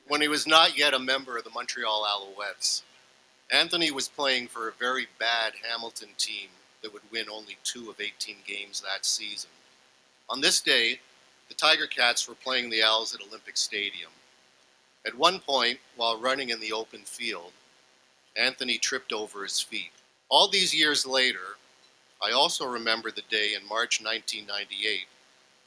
when he was not yet a member of the Montreal Alouettes. Anthony was playing for a very bad Hamilton team that would win only 2 of 18 games that season. On this day, the Tiger Cats were playing the Owls at Olympic Stadium. At one point, while running in the open field, Anthony tripped over his feet. All these years later, I also remember the day in March 1998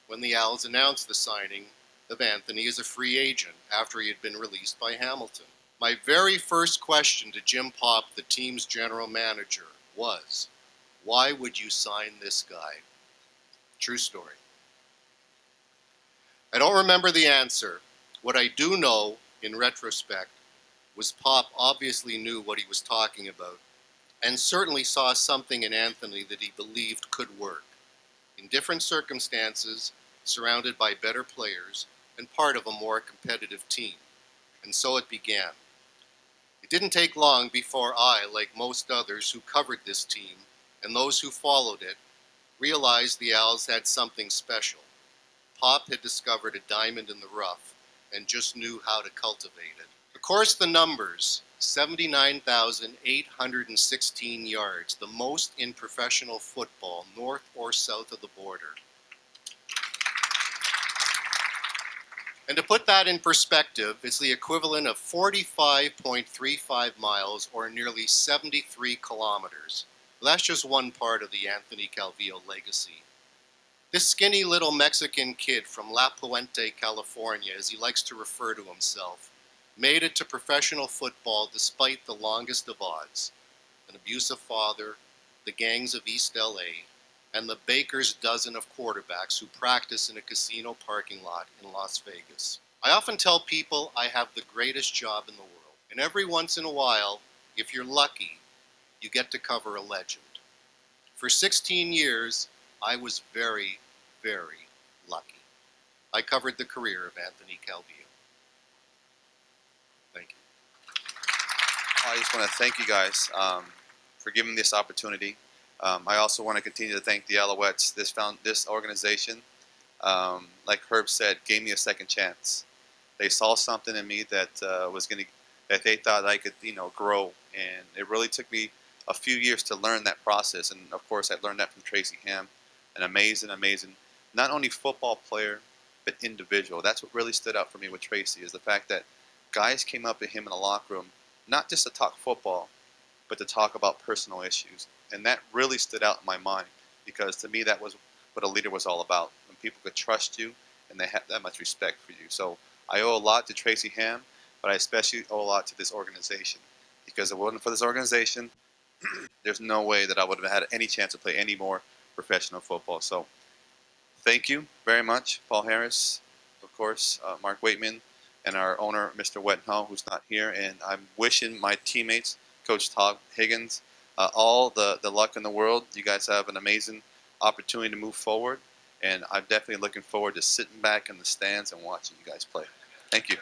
when the Owls announced the signing of Anthony as a free agent after he had been released by Hamilton. My very first question to Jim Popp, the team's general manager, was, why would you sign this guy? True story. I don't remember the answer. What I do know, in retrospect, was Popp obviously knew what he was talking about and certainly saw something in Anthony that he believed could work. In different circumstances, surrounded by better players, and part of a more competitive team. And so it began. It didn't take long before I, like most others who covered this team, and those who followed it, realized the Owls had something special. Popp had discovered a diamond in the rough and just knew how to cultivate it. Of course, the numbers, 79,816 yards, the most in professional football, north or south of the border. And to put that in perspective, it's the equivalent of 45.35 miles or nearly 73 kilometers. Well, that's just one part of the Anthony Calvillo legacy. This skinny little Mexican kid from La Puente, California, as he likes to refer to himself, made it to professional football despite the longest of odds, an abusive father, the gangs of East LA, and the baker's dozen of quarterbacks who practice in a casino parking lot in Las Vegas. I often tell people I have the greatest job in the world, and every once in a while, if you're lucky, you get to cover a legend. For 16 years, I was very, very lucky. I covered the career of Anthony Calvillo. Thank you. I just want to thank you guys for giving me this opportunity. I also want to continue to thank the Alouettes. This organization, like Herb said, gave me a second chance. They saw something in me that that they thought I could, grow, and it really took me a few years to learn that process. And of course, I learned that from Tracy Ham, an amazing, not only football player, but individual. That's what really stood out for me with Tracy, is the fact that guys came up to him in the locker room, not just to talk football, but to talk about personal issues. And that really stood out in my mind, because to me that was what a leader was all about, when people could trust you and they had that much respect for you. So I owe a lot to Tracy Ham, but I especially owe a lot to this organization, because if it wasn't for this organization, there's no way that I would have had any chance to play any more professional football. So thank you very much, Paul Harris, of course, Mark Waitman, and our owner, Mr. Wettenhall, who's not here. And I'm wishing my teammates, Coach Todd Higgins, all the luck in the world. You guys have an amazing opportunity to move forward, and I'm definitely looking forward to sitting back in the stands and watching you guys play. Thank you.